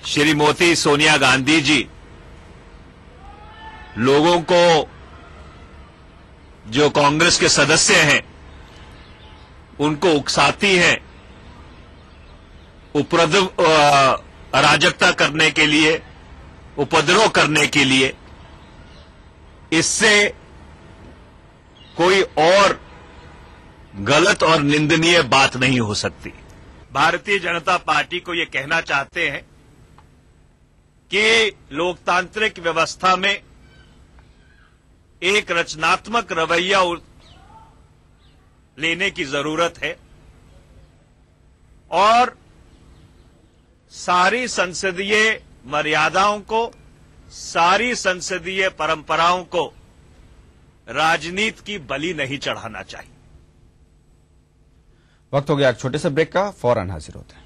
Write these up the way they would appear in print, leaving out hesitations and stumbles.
श्रीमती सोनिया गांधी जी लोगों को, जो कांग्रेस के सदस्य हैं, उनको उकसाती हैं, अराजकता करने के लिए, उपद्रव करने के लिए। इससे कोई और गलत और निंदनीय बात नहीं हो सकती। भारतीय जनता पार्टी को ये कहना चाहते हैं कि लोकतांत्रिक व्यवस्था में एक रचनात्मक रवैया लेने की जरूरत है और सारी संसदीय मर्यादाओं को, सारी संसदीय परंपराओं को राजनीति की बलि नहीं चढ़ाना चाहिए। वक्त हो गया एक छोटे से ब्रेक का, फौरन हाजिर होते हैं।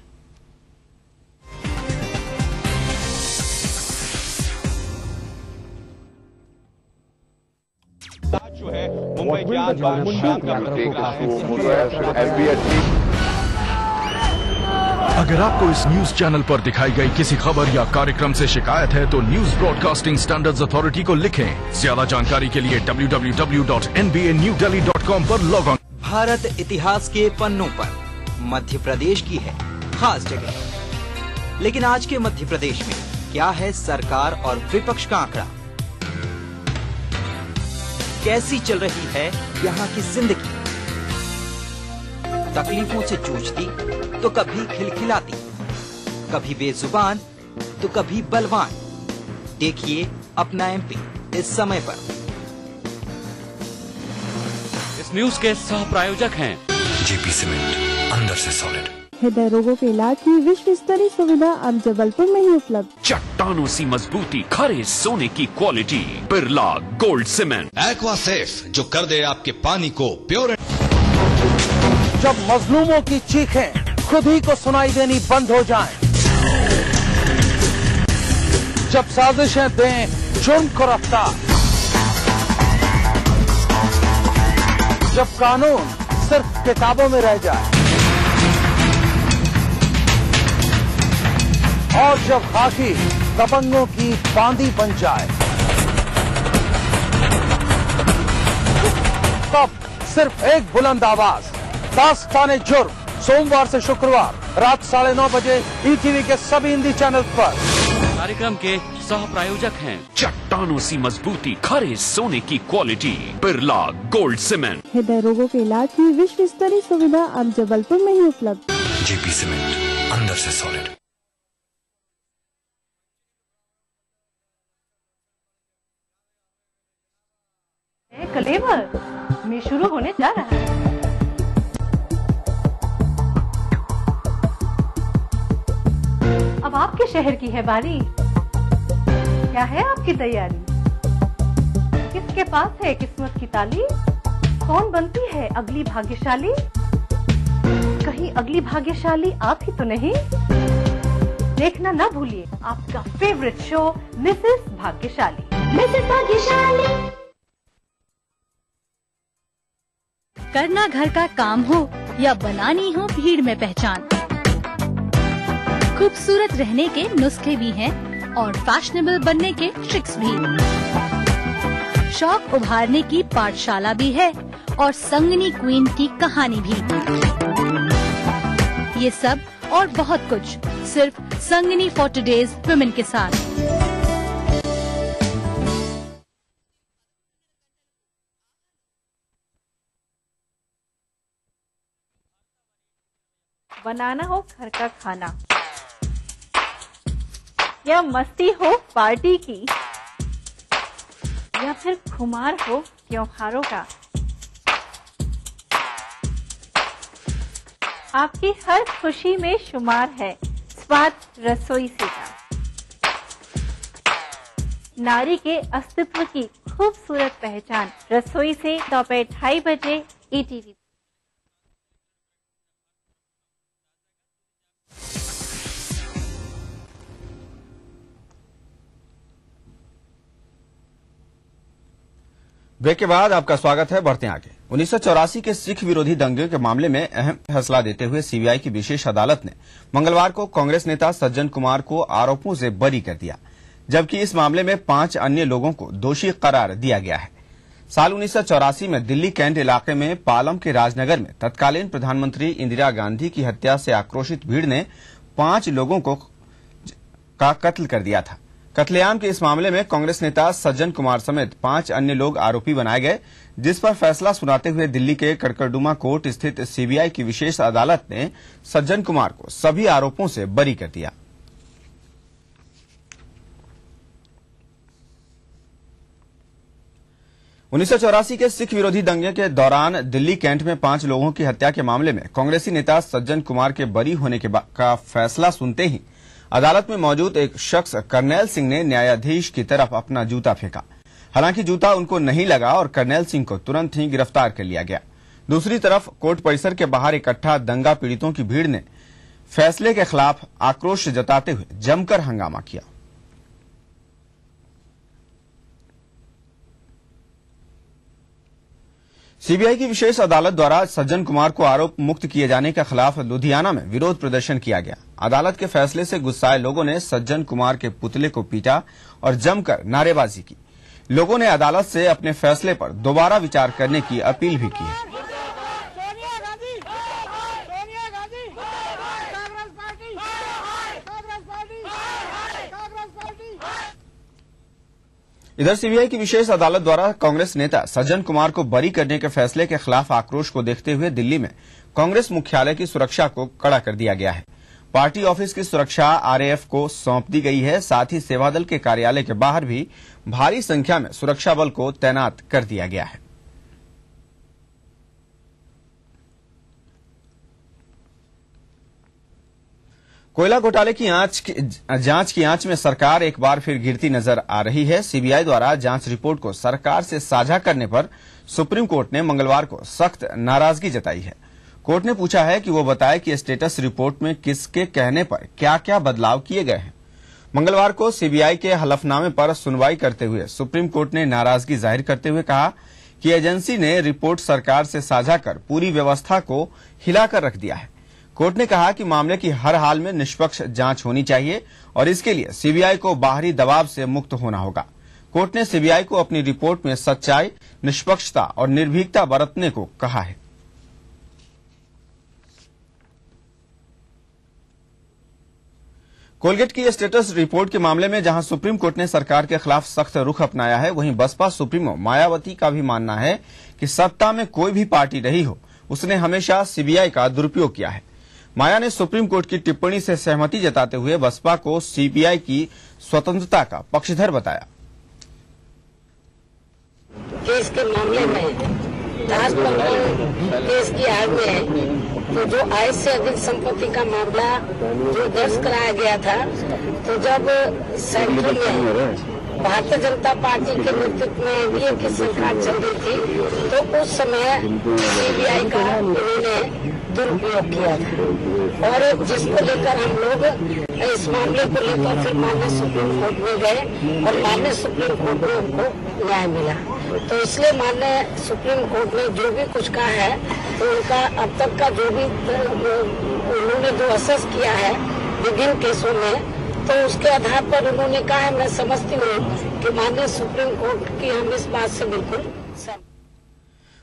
जो है मुंबई की आज शाम का अगर आपको इस न्यूज चैनल पर दिखाई गई किसी खबर या कार्यक्रम से शिकायत है तो न्यूज ब्रॉडकास्टिंग स्टैंडर्ड्स अथॉरिटी को लिखें। ज्यादा जानकारी के लिए www.nbanewdelhi.com पर लॉग ऑन। भारत इतिहास के पन्नों पर मध्य प्रदेश की है खास जगह, लेकिन आज के मध्य प्रदेश में क्या है सरकार और विपक्ष का आंकड़ा? कैसी चल रही है यहाँ की जिंदगी? तकलीफों से जूझती तो कभी खिलखिलाती, कभी बेजुबान तो कभी बलवान। देखिए अपना एमपी इस समय पर। इस न्यूज के सह प्रायोजक हैं जेपी सीमेंट, अंदर से सॉलिड। हृदय रोगों के इलाज की विश्व स्तरीय सुविधा अब जबलपुर में ही उपलब्ध। चट्टानों सी मजबूती, खरे सोने की quality, Birla gold cement. Aqua safe, जो कर दे आपके पानी को प्योर। जब मजलूमों की चीखें खुद ही को सुनाई देनी बंद हो जाएं, जब साजिशें दें जुर्म को रफ्तार, जब कानून सिर्फ किताबों में रह जाए और जब खाकी दबंगों की बांदी बन जाए, तब सिर्फ एक बुलंद आवाज, दास्ताने जुर्म, सोमवार से शुक्रवार रात 9:30 बजे ईटीवी के सभी हिंदी चैनल पर। कार्यक्रम के सह प्रायोजक हैं चट्टानों सी मजबूती, खरे सोने की क्वालिटी, बिरला गोल्ड सीमेंट। हृदय रोगों के इलाज की विश्व स्तरीय सुविधा अब जबलपुर में ही उपलब्ध। जेपी सीमेंट, अंदर से सॉलिड। कलेवर में शुरू होने जा रहा है। अब आपके शहर की है बारी। क्या है आपकी तैयारी? किसके पास है किस्मत की ताली? कौन बनती है अगली भाग्यशाली? कहीं अगली भाग्यशाली आप ही तो नहीं? देखना ना भूलिए आपका फेवरेट शो मिसेस भाग्यशाली। मिसेस भाग्यशाली। करना घर का काम हो या बनानी हो भीड़ में पहचान, खूबसूरत रहने के नुस्खे भी हैं और फैशनेबल बनने के ट्रिक्स भी। शौक उभारने की पाठशाला भी है और संगनी क्वीन की कहानी भी। ये सब और बहुत कुछ सिर्फ संगनी फॉर टुडेज वुमेन के साथ। बनाना हो घर का खाना या मस्ती हो पार्टी की या फिर खुमार हो त्योहारों का, आपकी हर खुशी में शुमार है स्वाद रसोई से का। नारी के अस्तित्व की खूबसूरत पहचान रसोई से दोपहर 2:30 बजे ईटीवी। ब्रेक के बाद आपका स्वागत है। बढ़ते हैं आगे। 1984 के सिख विरोधी दंगे के मामले में अहम फैसला देते हुए सीबीआई की विशेष अदालत ने मंगलवार को कांग्रेस नेता सज्जन कुमार को आरोपों से बरी कर दिया, जबकि इस मामले में 5 अन्य लोगों को दोषी करार दिया गया है। साल 1984 में दिल्ली कैंट इलाके में पालम के राजनगर में तत्कालीन प्रधानमंत्री इंदिरा गांधी की हत्या से आक्रोशित भीड़ ने 5 लोगों का कत्ल कर दिया था। कत्लेआम के इस मामले में कांग्रेस नेता सज्जन कुमार समेत 5 अन्य लोग आरोपी बनाए गए, जिस पर फैसला सुनाते हुए दिल्ली के कड़कड़डुमा कोर्ट स्थित सीबीआई की विशेष अदालत ने सज्जन कुमार को सभी आरोपों से बरी कर दिया। उन्नीस के सिख विरोधी दंगे के दौरान दिल्ली कैंट में 5 लोगों की हत्या के मामले में कांग्रेसी नेता सज्जन कुमार के बरी होने का फैसला सुनते ही अदालत में मौजूद एक शख्स करनैल सिंह ने न्यायाधीश की तरफ अपना जूता फेंका। हालांकि जूता उनको नहीं लगा और करनैल सिंह को तुरंत ही गिरफ्तार कर लिया गया। दूसरी तरफ कोर्ट परिसर के बाहर इकट्ठा दंगा पीड़ितों की भीड़ ने फैसले के खिलाफ आक्रोश जताते हुए जमकर हंगामा किया। सीबीआई की विशेष अदालत द्वारा सज्जन कुमार को आरोप मुक्त किए जाने के खिलाफ लुधियाना में विरोध प्रदर्शन किया गया। अदालत के फैसले से गुस्साए लोगों ने सज्जन कुमार के पुतले को पीटा और जमकर नारेबाजी की। लोगों ने अदालत से अपने फैसले पर दोबारा विचार करने की अपील भी की है। इधर सीबीआई की विशेष अदालत द्वारा कांग्रेस नेता सज्जन कुमार को बरी करने के फैसले के खिलाफ आक्रोश को देखते हुए दिल्ली में कांग्रेस मुख्यालय की सुरक्षा को कड़ा कर दिया गया है। पार्टी ऑफिस की सुरक्षा आरएएफ को सौंप दी गई है। साथ ही सेवादल के कार्यालय के बाहर भी भारी संख्या में सुरक्षा बल को तैनात कर दिया गया है। कोयला घोटाले की जांच की आंच में सरकार एक बार फिर गिरती नजर आ रही है। सीबीआई द्वारा जांच रिपोर्ट को सरकार से साझा करने पर सुप्रीम कोर्ट ने मंगलवार को सख्त नाराजगी जताई है। कोर्ट ने पूछा है कि वो बताए कि स्टेटस रिपोर्ट में किसके कहने पर क्या क्या बदलाव किए गए हैं। मंगलवार को सीबीआई के हलफनामे पर सुनवाई करते हुए सुप्रीम कोर्ट ने नाराजगी जाहिर करते हुए कहा कि एजेंसी ने रिपोर्ट सरकार से साझा कर पूरी व्यवस्था को हिलाकर रख दिया है। कोर्ट ने कहा कि मामले की हर हाल में निष्पक्ष जांच होनी चाहिए और इसके लिए सीबीआई को बाहरी दबाव से मुक्त होना होगा। कोर्ट ने सीबीआई को अपनी रिपोर्ट में सच्चाई, निष्पक्षता और निर्भीकता बरतने को कहा है। कोलगेट की स्टेटस रिपोर्ट के मामले में जहां सुप्रीम कोर्ट ने सरकार के खिलाफ सख्त रुख अपनाया है, वहीं बसपा सुप्रीमो मायावती का भी मानना है कि सत्ता में कोई भी पार्टी रही हो, उसने हमेशा सीबीआई का दुरुपयोग किया है। माया ने सुप्रीम कोर्ट की टिप्पणी से सहमति जताते हुए बसपा को सीबीआई की स्वतंत्रता का पक्षधर बताया। केस के मामले में केस की आड़ में तो जो आय से अधिक संपत्ति का मामला जो दर्ज कराया गया था, तो जब सेंटर में भारतीय जनता पार्टी के नेतृत्व में एनडीए की सरकार चल रही थी, तो उस समय सीबीआई का उन्होंने दुरुपयोग किया था और जिसको लेकर हम लोग इस मामले को लेकर फिर माननीय सुप्रीम कोर्ट में गए और माननीय सुप्रीम कोर्ट में उनको न्याय मिला। तो इसलिए माननीय सुप्रीम कोर्ट ने जो भी कुछ कहा है, तो उनका अब तक का जो भी उन्होंने जो असेस किया है विभिन्न केसों में, तो उसके आधार पर उन्होंने कहा है, मैं समझती हूँ कि माननीय सुप्रीम कोर्ट की हम इस बात से बिल्कुल।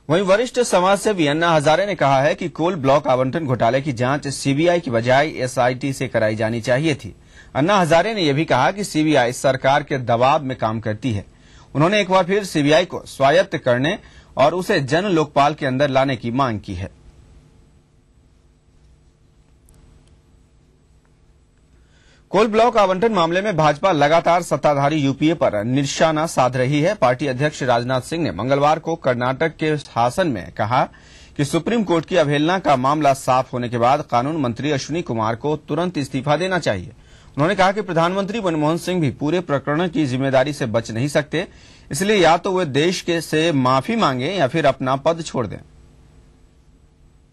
वहीं वरिष्ठ समाजसेवी अन्ना हजारे ने कहा है कि कोल ब्लॉक आवंटन घोटाले की जांच सीबीआई की बजाय एसआईटी से कराई जानी चाहिए थी। अन्ना हजारे ने यह भी कहा कि सीबीआई सरकार के दबाव में काम करती है। उन्होंने एक बार फिर सीबीआई को स्वायत्त करने और उसे जन लोकपाल के अंदर लाने की मांग की है। कोल ब्लॉक आवंटन मामले में भाजपा लगातार सत्ताधारी यूपीए पर निशाना साध रही है। पार्टी अध्यक्ष राजनाथ सिंह ने मंगलवार को कर्नाटक के हासन में कहा कि सुप्रीम कोर्ट की अवहेलना का मामला साफ होने के बाद कानून मंत्री अश्विनी कुमार को तुरंत इस्तीफा देना चाहिए। उन्होंने कहा कि प्रधानमंत्री मनमोहन सिंह भी पूरे प्रकरण की जिम्मेदारी से बच नहीं सकते, इसलिए या तो वे देश से माफी मांगे या फिर अपना पद छोड़ दें।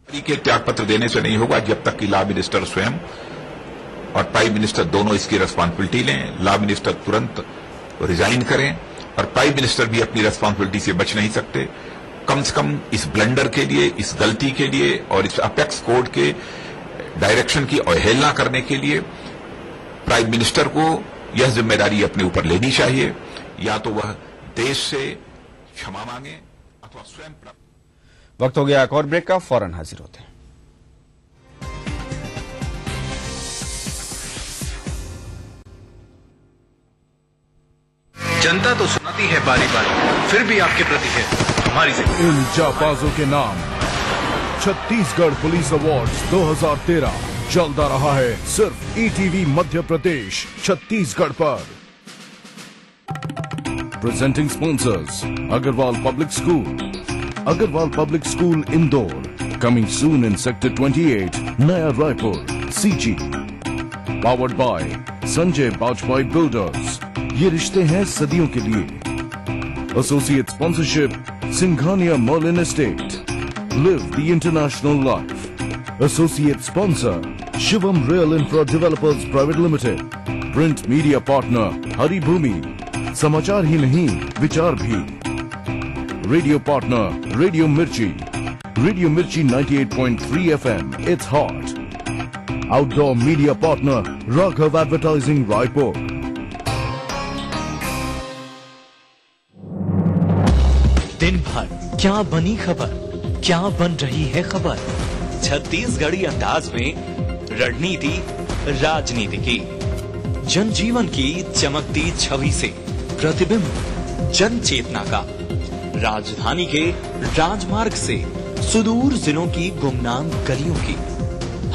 के त्यागपत्र देने से नहीं होगा जब तक कि लॉ मिनिस्टर स्वयं और प्राइम मिनिस्टर दोनों इसकी रिस्पांसिबिलिटी लें। लॉ मिनिस्टर तुरंत रिजाइन करें और प्राइम मिनिस्टर भी अपनी रेस्पॉन्सिबिलिटी से बच नहीं सकते। कम से कम इस ब्लंडर के लिए, इस गलती के लिए और इस अपेक्स कोड के डायरेक्शन की अवहेलना करने के लिए प्राइम मिनिस्टर को यह जिम्मेदारी अपने ऊपर लेनी चाहिए। या तो वह देश से क्षमा मांगे अथवा स्वयं। वक्त हो गया एक और ब्रेक का, फौरन हाजिर होते हैं। जनता तो सुनाती है बारी बारी, फिर भी आपके प्रति है हमारी जिम्मेदारी। इन जाबाजों के नाम छत्तीसगढ़ पुलिस अवार्ड्स 2013 चलता रहा है सिर्फ ईटीवी मध्य प्रदेश छत्तीसगढ़ पर। Presenting sponsors Agrawal public school Indore, coming soon in sector 28 Naya Raipur CG. Powered by Sanjay Bajpayee builders, ये रिश्ते हैं सदियों के लिए। Associate sponsorship Singhania Merlin estate, live the international life. Associate sponsor Shivam real infra developers private limited. Print media partner Haribhoomi, समाचार ही नहीं विचार भी। रेडियो पार्टनर रेडियो मिर्ची 98.3 FM, it's hot. Outdoor media partner Raghav advertising Raipur. दिन भर क्या बनी खबर, क्या बन रही है खबर, छत्तीसगढ़ी अंदाज में रणनीति राजनीति की, जनजीवन की चमकती छवि से प्रतिबिंब जन चेतना का, राजधानी के राजमार्ग से सुदूर जिलों की गुमनाम गलियों की,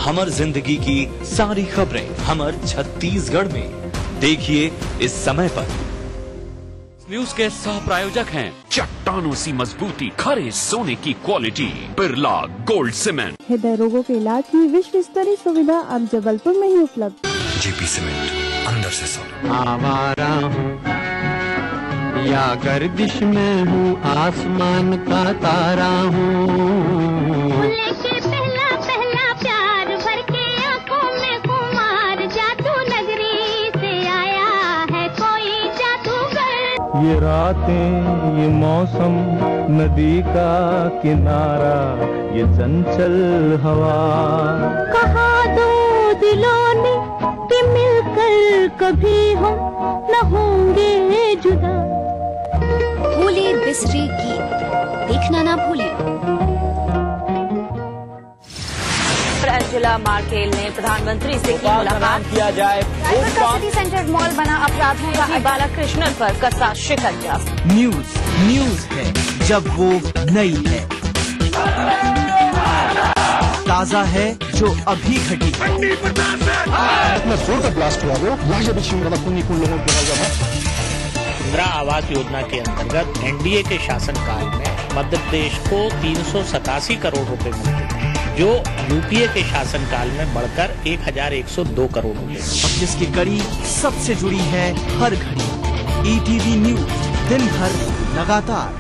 हमर जिंदगी की सारी खबरें हमर छत्तीसगढ़ में। देखिए इस समय पर। न्यूज के सह प्रायोजक हैं चट्टानों सी मजबूती, खरे सोने की क्वालिटी, बिरला गोल्ड सीमेंट। हृदय रोगों के इलाज की विश्व स्तरीय सुविधा अब जबलपुर में ही उपलब्ध। जेपी सीमेंट, अंदर से सॉलिड। आवारा हूँ या गर्दिश में हूँ, आसमान का तारा हूँ। लेके पहला पहला प्यार भर के आंखों में कुमार, जादू नगरी से आया है कोई जादूगर। ये रातें, ये मौसम, नदी का किनारा, ये चंचल हवा। कहा दो दिलों ने कि मिलकर कभी हम न होंगे जुदा। भूले बिसरे गीत देखना ना भूलिए। अंजुला मार्केल ने प्रधानमंत्री से की मुलाकात किया जाए। सिटी सेंटर मॉल बना अपराधियों का बालाकृष्णन पर कसा शिकंजा। न्यूज है जब वो नई है, ताजा है जो अभी घटी है। जोर का ब्लास्ट हुआ वो लोगों के इंदिरा आवास योजना के अंतर्गत एनडीए के शासनकाल में मध्य प्रदेश को 387 करोड़ रुपए मिलते थे, जो यूपीए के शासनकाल में बढ़कर 1102 करोड़ रुपए। अब जिसकी कड़ी सबसे जुड़ी है हर घड़ी, ईटीवी न्यूज, दिन भर लगातार।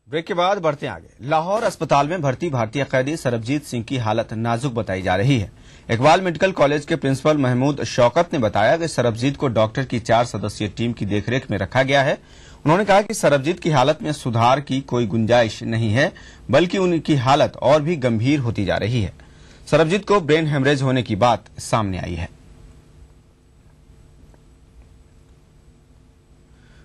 ब्रेक के बाद बढ़ते आगे। लाहौर अस्पताल में भर्ती भारतीय कैदी सरबजीत सिंह की हालत नाजुक बताई जा रही है। इकबाल मेडिकल कॉलेज के प्रिंसिपल महमूद शौकत ने बताया कि सरबजीत को डॉक्टर की 4 सदस्यीय टीम की देखरेख में रखा गया है। उन्होंने कहा कि सरबजीत की हालत में सुधार की कोई गुंजाइश नहीं है, बल्कि उनकी हालत और भी गंभीर होती जा रही है। सरबजीत को ब्रेन हेमरेज होने की बात सामने आई है।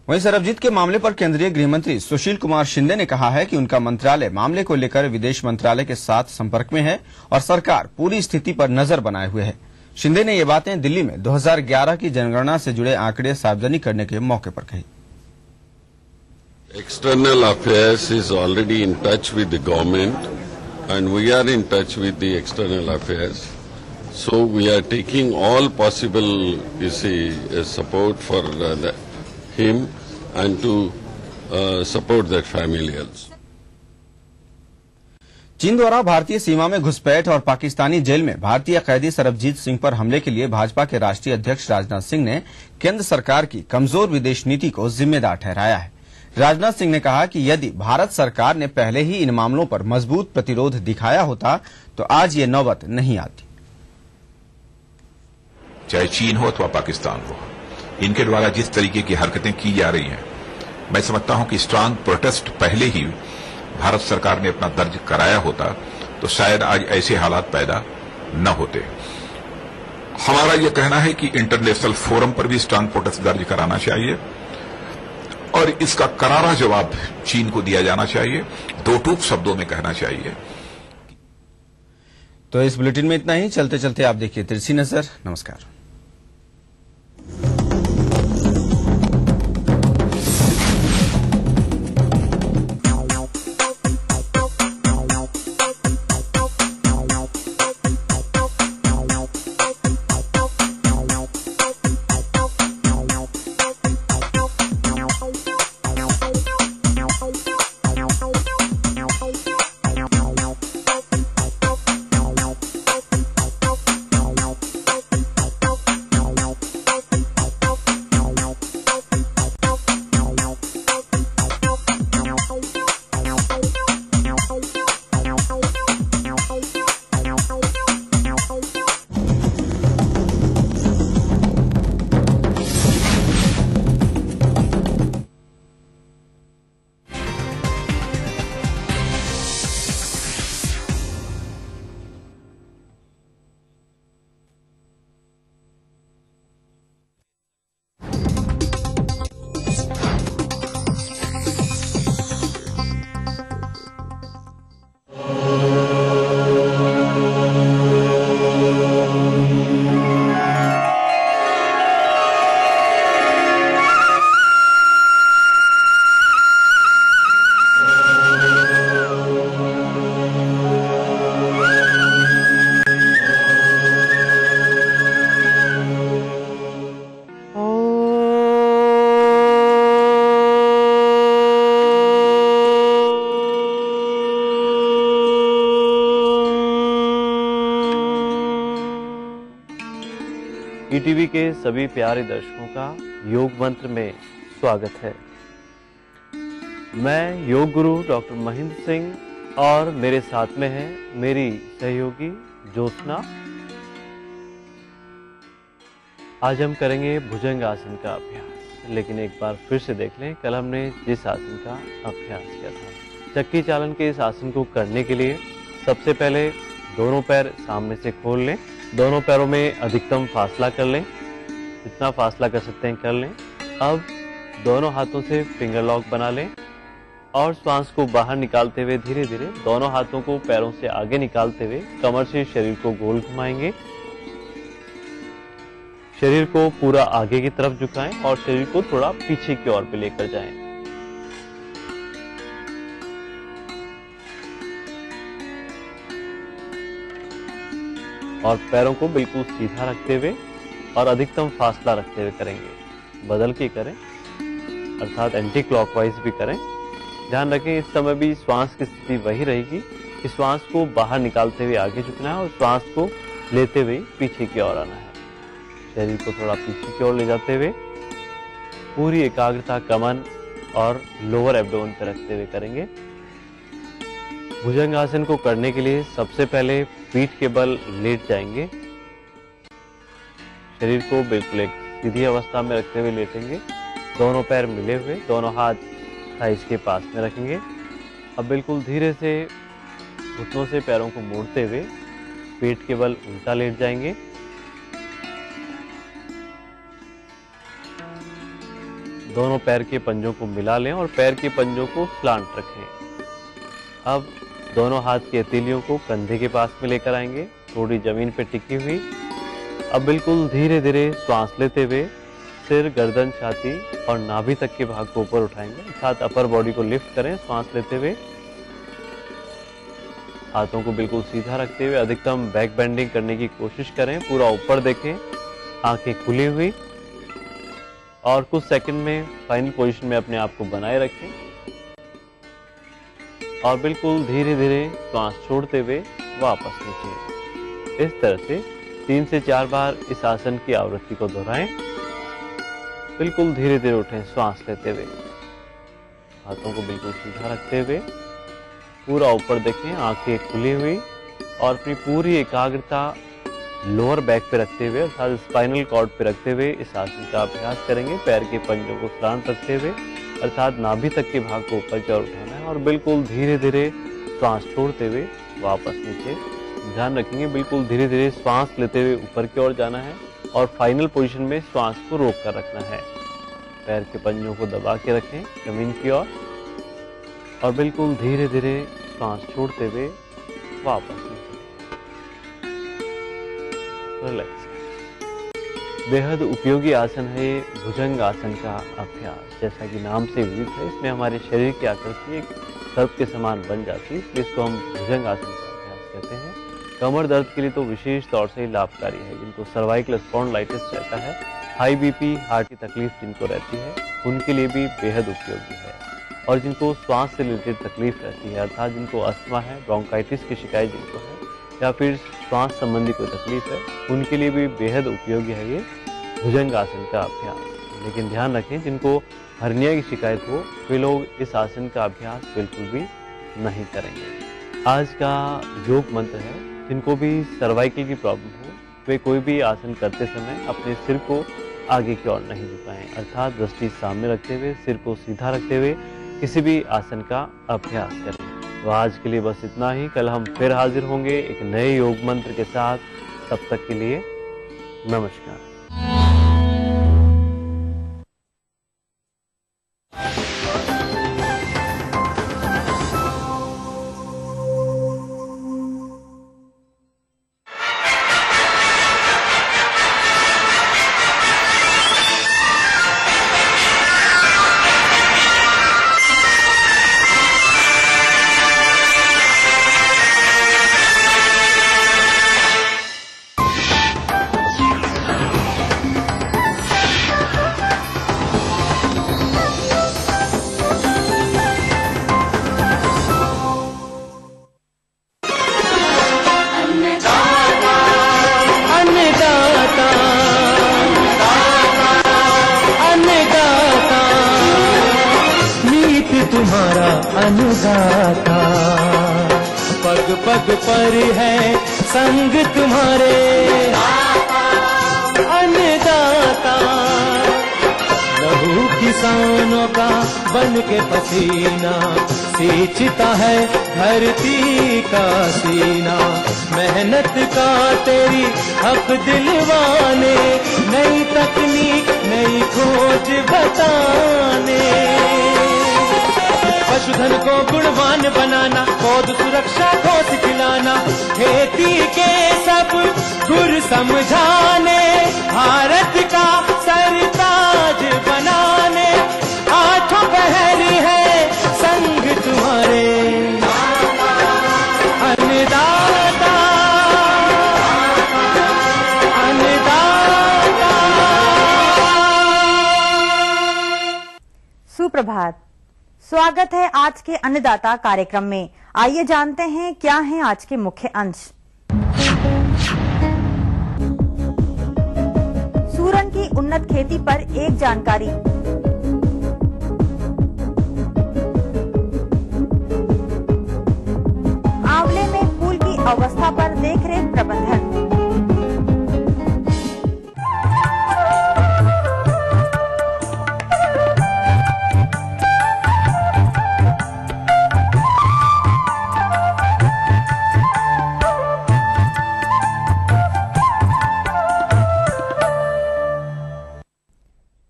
वहीं सरबजीत के मामले पर केंद्रीय गृह मंत्री सुशील कुमार शिंदे ने कहा है कि उनका मंत्रालय मामले को लेकर विदेश मंत्रालय के साथ संपर्क में है और सरकार पूरी स्थिति पर नजर बनाए हुए है। शिंदे ने ये बातें दिल्ली में 2011 की जनगणना से जुड़े आंकड़े सार्वजनिक करने के मौके पर कही। External Affairs is already in touch with the government and we are in touch with the External Affairs. So we are taking all possible, support for him and to support that family also. चीन द्वारा भारतीय सीमा में घुसपैठ और Pakistani jail में भारतीय कैदी सरबजीत सिंह पर हमले के लिए भाजपा के राष्ट्रीय अध्यक्ष राजनाथ सिंह ने केंद्र सरकार की कमजोर विदेश नीति को जिम्मेदार ठहराया है। राजनाथ सिंह ने कहा कि यदि भारत सरकार ने पहले ही इन मामलों पर मजबूत प्रतिरोध दिखाया होता तो आज ये नौबत नहीं आती। चाहे चीन हो अथवा पाकिस्तान हो, इनके द्वारा जिस तरीके की हरकतें की जा रही हैं, मैं समझता हूं कि स्ट्रांग प्रोटेस्ट पहले ही भारत सरकार ने अपना दर्ज कराया होता तो शायद आज ऐसे हालात पैदा न होते। हमारा यह कहना है कि इंटरनेशनल फोरम पर भी स्ट्रांग प्रोटेस्ट दर्ज कराना चाहिए और इसका करारा जवाब चीन को दिया जाना चाहिए, दो टूक शब्दों में कहना चाहिए। तो इस बुलेटिन में इतना ही। चलते चलते आप देखिए तिरछी नजर। नमस्कार। ईटीवी के सभी प्यारे दर्शकों का योग मंत्र में स्वागत है। मैं योग गुरु डॉक्टर महेंद्र सिंह और मेरे साथ में है मेरी सहयोगी ज्योत्सना। आज हम करेंगे भुजंग आसन का अभ्यास, लेकिन एक बार फिर से देख लें कल हमने जिस आसन का अभ्यास किया था। चक्की चालन के इस आसन को करने के लिए सबसे पहले दोनों पैर सामने से खोल लें, दोनों पैरों में अधिकतम फासला कर लें, जितना फासला कर सकते हैं कर लें। अब दोनों हाथों से फिंगर लॉक बना लें और श्वास को बाहर निकालते हुए धीरे धीरे दोनों हाथों को पैरों से आगे निकालते हुए कमर से शरीर को गोल घुमाएंगे। शरीर को पूरा आगे की तरफ झुकाएं और शरीर को थोड़ा पीछे की ओर पे लेकर जाएं। और पैरों को बिल्कुल सीधा रखते हुए और अधिकतम फासला रखते हुए करेंगे। बदल के करें, अर्थात एंटी क्लॉकवाइज भी करें। ध्यान रखें इस समय भी श्वास की स्थिति वही रहेगी कि श्वास को बाहर निकालते हुए आगे झुकना है और श्वास को लेते हुए पीछे की ओर आना है। शरीर को थोड़ा पीछे की ओर ले जाते हुए पूरी एकाग्रता कमर और लोअर एब्डोमेन पर रखते हुए करेंगे। भुजंगासन को करने के लिए सबसे पहले पीठ के बल लेट जाएंगे। शरीर को बिल्कुल एक सीधी अवस्था में रखते हुए लेटेंगे। दोनों पैर मिले हुए, दोनों हाथ थाइस के पास में रखेंगे। अब बिल्कुल धीरे से घुटनों से पैरों को मोड़ते हुए पेट के बल उल्टा लेट जाएंगे। दोनों पैर के पंजों को मिला लें और पैर के पंजों को स्लांट रखें। अब दोनों हाथ की हथेलियों को कंधे के पास में लेकर आएंगे, थोड़ी जमीन पे टिकी हुई। अब बिल्कुल धीरे धीरे श्वास लेते हुए सिर, गर्दन, छाती और नाभि तक के भाग को ऊपर उठाएंगे, अर्थात अपर बॉडी को लिफ्ट करें श्वास लेते हुए। हाथों को बिल्कुल सीधा रखते हुए अधिकतम बैक बेंडिंग करने की कोशिश करें, पूरा ऊपर देखें, आंखें खुली हुई और कुछ सेकंड में फाइनल पोजीशन में अपने आप को बनाए रखें और बिल्कुल धीरे धीरे श्वास छोड़ते हुए वापस नीचे। इस तरह से 3 से 4 बार इस आसन की आवृत्ति को दोहराएं। बिल्कुल धीरे धीरे उठें श्वास लेते हुए। हाथों को बिल्कुल सीधा रखते हुए पूरा ऊपर देखें, आंखें खुली हुई और अपनी पूरी एकाग्रता लोअर बैक पे रखते हुए अर्थात स्पाइनल कॉर्ड पे रखते हुए इस आसन का अभ्यास करेंगे। पैर के पंजों को सलांत रखते हुए अर्थात नाभि तक के भाग को ऊपर की ओर उठाना है और बिल्कुल धीरे धीरे श्वास छोड़ते हुए वापस नीचे। ध्यान रखेंगे बिल्कुल धीरे धीरे श्वास लेते हुए ऊपर की ओर जाना है और फाइनल पोजीशन में श्वास को रोक कर रखना है। पैर के पंजों को दबा के रखें जमीन की ओर और बिल्कुल धीरे धीरे श्वास छोड़ते हुए वापस नीचे। रिलैक्स। बेहद उपयोगी आसन है ये भुजंग आसन का अभ्यास। जैसा कि नाम से विदित है, इसमें हमारे शरीर की आकृति एक सर्प के समान बन जाती है, इसलिए इसको हम भुजंग आसन का अभ्यास कहते हैं। कमर दर्द के लिए तो विशेष तौर से लाभकारी है। जिनको सर्वाइकल स्पॉन्डिलाइटिस रहता है, हाई बीपी, हार्ट की तकलीफ जिनको रहती है, उनके लिए भी बेहद उपयोगी है। और जिनको श्वास से रिलेटेड तकलीफ रहती है अर्थात जिनको अस्थमा है, ब्रोंकाइटिस की शिकायत जिनको है या फिर श्वास संबंधी कोई तकलीफ है, उनके लिए भी बेहद उपयोगी है ये भुजंग आसन का अभ्यास। लेकिन ध्यान रखें जिनको हर्निया की शिकायत हो वे लोग इस आसन का अभ्यास बिल्कुल भी नहीं करेंगे। आज का योग मंत्र है, जिनको भी सर्वाइकल की प्रॉब्लम हो वे कोई भी आसन करते समय अपने सिर को आगे की ओर नहीं झुकाएं अर्थात दृष्टि सामने रखते हुए सिर को सीधा रखते हुए किसी भी आसन का अभ्यास करें। तो आज के लिए बस इतना ही। कल हम फिर हाजिर होंगे एक नए योग मंत्र के साथ। तब तक के लिए नमस्कार। तुम्हारा अन्नदाता, पग पग पर है संग तुम्हारे अन्नदाता। लहू किसानों का बन के पसीना सींचता है धरती का सीना। मेहनत का तेरी हक दिलवाने, नई तकनीक नई खोज बताने। पशुधन को गुणवान बनाना, पौध सुरक्षा को सिखलाना, खेती के सब गुर समझाने, भारत का सरताज बनाने। आठों पहर है संग तुम्हारे अन्नदाता, अन्नदाता। सुप्रभात, स्वागत है आज के अन्नदाता कार्यक्रम में। आइए जानते हैं क्या हैं आज के मुख्य अंश। सूरन की उन्नत खेती पर एक जानकारी। आंवले में फूल की अवस्था पर देखरेख प्रबंधन।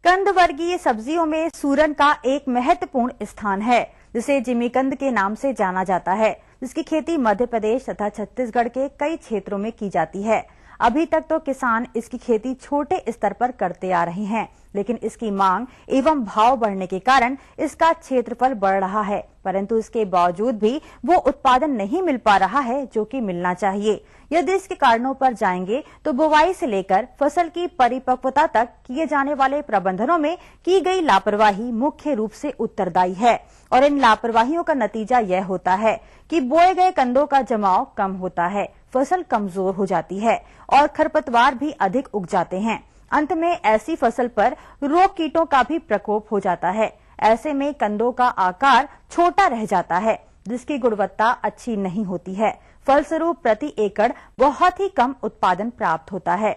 कंद वर्गीय सब्जियों में सूरन का एक महत्वपूर्ण स्थान है, जिसे जिमीकंद के नाम से जाना जाता है, जिसकी खेती मध्य प्रदेश तथा छत्तीसगढ़ के कई क्षेत्रों में की जाती है। अभी तक तो किसान इसकी खेती छोटे स्तर पर करते आ रहे हैं, लेकिन इसकी मांग एवं भाव बढ़ने के कारण इसका क्षेत्रफल बढ़ रहा है, परंतु इसके बावजूद भी वो उत्पादन नहीं मिल पा रहा है जो कि मिलना चाहिए। यदि इसके कारणों पर जाएंगे तो बुवाई से लेकर फसल की परिपक्वता तक किए जाने वाले प्रबंधनों में की गई लापरवाही मुख्य रूप से उत्तरदायी है। और इन लापरवाहियों का नतीजा यह होता है कि बोए गए कंदों का जमाव कम होता है, फसल कमजोर हो जाती है और खरपतवार भी अधिक उग जाते हैं। अंत में ऐसी फसल पर रोग कीटों का भी प्रकोप हो जाता है। ऐसे में कंदों का आकार छोटा रह जाता है, जिसकी गुणवत्ता अच्छी नहीं होती है। फलस्वरूप प्रति एकड़ बहुत ही कम उत्पादन प्राप्त होता है।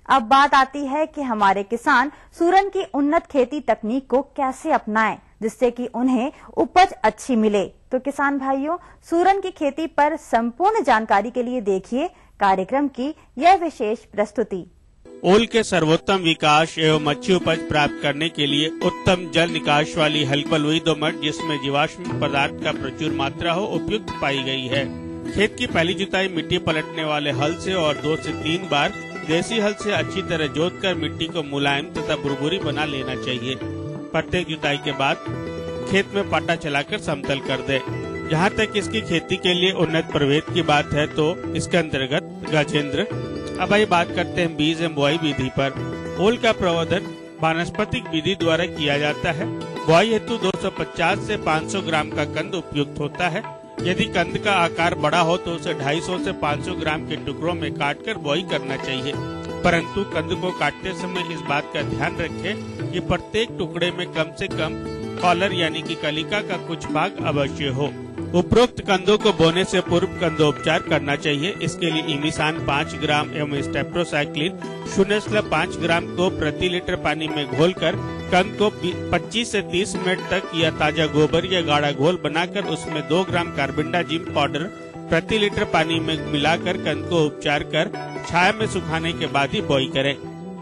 अब बात आती है कि हमारे किसान सूरन की उन्नत खेती तकनीक को कैसे अपनाएं, जिससे कि उन्हें उपज अच्छी मिले। तो किसान भाइयों, सूरन की खेती पर संपूर्ण जानकारी के लिए देखिए कार्यक्रम की यह विशेष प्रस्तुति। ओल के सर्वोत्तम विकास एवं अच्छी उपज प्राप्त करने के लिए उत्तम जल निकास वाली हल्की बलुई दोमट, जिसमें जीवाश्म पदार्थ का प्रचुर मात्रा हो, उपयुक्त पाई गई है। खेत की पहली जुताई मिट्टी पलटने वाले हल से और 2 से 3 बार देसी हल से अच्छी तरह जोतकर मिट्टी को मुलायम तथा भुरभुरी बना लेना चाहिए। प्रत्येक जुताई के बाद खेत में पाटा चलाकर समतल कर दे। जहाँ तक इसकी खेती के लिए उन्नत प्रभेद की बात है तो इसके अंतर्गत गजेंद्र। अब आइए बात करते हैं बीज एवं बुआई विधि पर। ओल का प्रवर्धन वानस्पतिक विधि द्वारा किया जाता है। बुआई हेतु 250 से 500 ग्राम का कंद उपयुक्त होता है। यदि कंद का आकार बड़ा हो तो उसे 250 से 500 ग्राम के टुकड़ों में काटकर बुआई करना चाहिए, परंतु कंद को काटते समय इस बात का ध्यान रखें कि प्रत्येक टुकड़े में कम से कम कॉलर यानी कि कलिका का कुछ भाग अवश्य हो। उपरोक्त कंदों को बोने से पूर्व कंदोपचार करना चाहिए। इसके लिए इमिसान 5 ग्राम एवं स्टेप्रोसाइक्लिन 0.5 ग्राम को प्रति लीटर पानी में घोलकर कंद को 25 से 30 मिनट तक या ताजा गोबर या गाढ़ा घोल बनाकर उसमें 2 ग्राम कार्बेंडाजिम पाउडर प्रति लीटर पानी में मिलाकर कंद को उपचार कर छाया में सुखाने के बाद ही बुआई करें।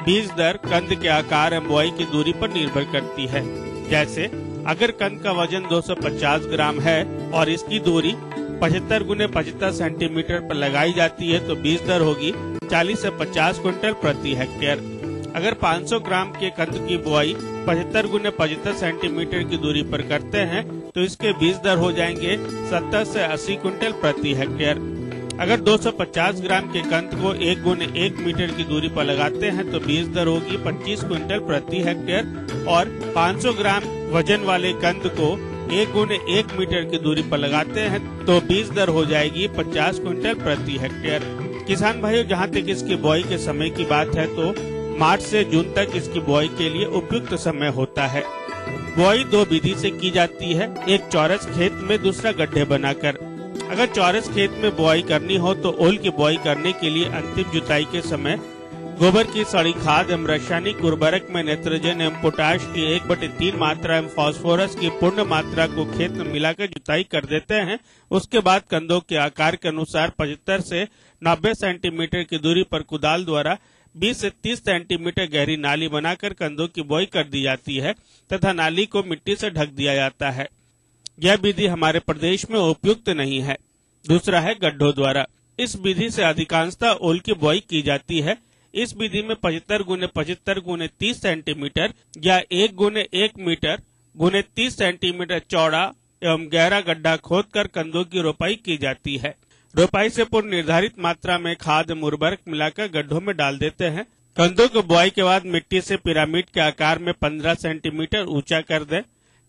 बीज दर कंद के आकार एवं बुआई की दूरी पर निर्भर करती है। जैसे अगर कंद का वजन 250 ग्राम है और इसकी दूरी 75 गुने 75 सेंटीमीटर पर लगाई जाती है तो बीज दर होगी 40 से 50 क्विंटल प्रति हेक्टेयर। अगर 500 ग्राम के कंद की बुआई 75 गुने 75 सेंटीमीटर की दूरी पर करते हैं तो इसके बीज दर हो जाएंगे 70 से 80 क्विंटल प्रति हेक्टेयर। अगर 250 ग्राम के कंद को 1 गुने 1 मीटर की दूरी पर लगाते हैं तो बीज दर होगी 25 क्विंटल प्रति हेक्टेयर और 500 ग्राम वजन वाले कंद को 1 गुने 1 मीटर की दूरी पर लगाते हैं तो बीज दर हो जाएगी 50 क्विंटल प्रति हेक्टेयर। किसान भाइयों, जहां तक इसकी बुआई के समय की बात है तो मार्च से जून तक इसकी बुआई के लिए उपयुक्त समय होता है। बुआई 2 विधि से की जाती है, एक चौरस खेत में, दूसरा गड्ढे बनाकर। अगर चौरस खेत में बुआई करनी हो तो ओल की बुआई करने के लिए अंतिम जुताई के समय गोबर की सड़ी खाद एवं रासायनिक उर्वरक में नाइट्रोजन एवं पोटाश की 1/3 मात्रा एवं फास्फोरस की पूर्ण मात्रा को खेत में मिलाकर जुताई कर देते हैं। उसके बाद कंदों के आकार के अनुसार 75 से 90 सेंटीमीटर की दूरी पर कुदाल द्वारा 20 से 30 सेंटीमीटर गहरी नाली बनाकर कंदों की बुआई कर दी जाती है तथा नाली को मिट्टी से ढक दिया जाता है। यह विधि हमारे प्रदेश में उपयुक्त नहीं है। दूसरा है गड्ढों द्वारा। इस विधि से अधिकांशतः ओल की बुआई की जाती है। इस विधि में 75 गुने 75 गुने 30 सेंटीमीटर या 1 गुने 1 मीटर गुने 30 सेंटीमीटर चौड़ा एवं गहरा गड्ढा खोदकर कंदों की रोपाई की जाती है। रोपाई से पूर्व निर्धारित मात्रा में खाद एवं उर्वरक मिलाकर गड्ढों में डाल देते हैं। कंदों को बुआई के बाद मिट्टी से पिरामिड के आकार में 15 सेंटीमीटर ऊंचा कर दें।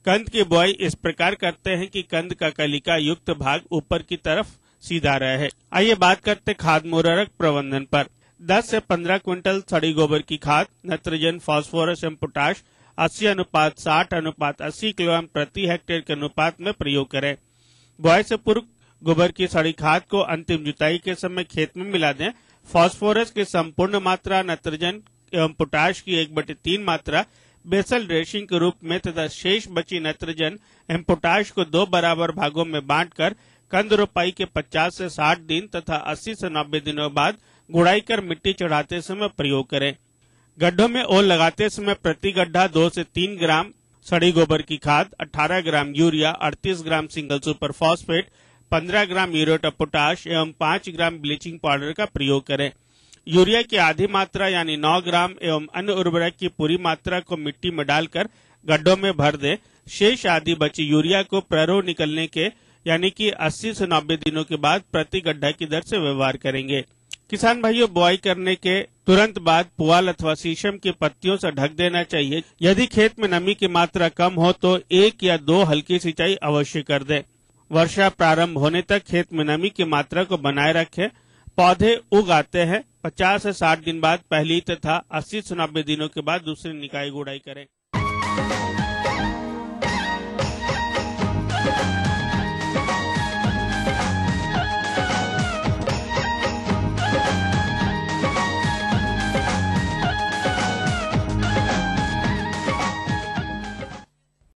कंद की बुआई इस प्रकार करते हैं कि कंद का कलिका युक्त भाग ऊपर की तरफ सीधा रहे। आइए बात करते खाद उर्वरक प्रबंधन पर। 10 से 15 क्विंटल सड़ी गोबर की खाद, नाइट्रोजन, फास्फोरस एवं पोटाश 80:60:80 किलोग्राम प्रति हेक्टेयर के अनुपात में प्रयोग करें। बुआई से पूर्व गोबर की सड़ी खाद को अंतिम जुताई के समय खेत में मिला दें। फास्फोरस की संपूर्ण मात्रा, नाइट्रोजन एवं पोटाश की 1/3 मात्रा बेसल ड्रेसिंग के रूप में तथा शेष बची नाइट्रोजन एवं पोटाश को 2 बराबर भागों में बांटकर कंद रोपाई के 50 से 60 दिन तथा 80 से 90 दिनों बाद गुड़ाई कर मिट्टी चढ़ाते समय प्रयोग करें। गड्ढों में ओल लगाते समय प्रति गड्ढा 2 से 3 ग्राम सड़ी गोबर की खाद, 18 gram urea, 38 gram single super phosphate, 15 gram muriate of potash एवं 5 ग्राम ब्लीचिंग पाउडर का प्रयोग करें। यूरिया की आधी मात्रा यानी 9 ग्राम एवं अन्य उर्वरक की पूरी मात्रा को मिट्टी में डालकर गड्ढों में भर दें। शेष आधी बची यूरिया को प्ररोह निकलने के यानी कि 80 से 90 दिनों के बाद प्रति गड्ढा की दर से व्यवहार करेंगे। किसान भाइयों, बुआई करने के तुरंत बाद पुआल अथवा शीशम की पत्तियों से ढक देना चाहिए। यदि खेत में नमी की मात्रा कम हो तो 1 या 2 हल्की सिंचाई अवश्य कर दें। वर्षा प्रारंभ होने तक खेत में नमी की मात्रा को बनाए रखें। पौधे उग आते हैं। 50 से 60 दिन बाद पहली तथा 80 से 90 दिनों के बाद दूसरी निकाई गुड़ाई करें।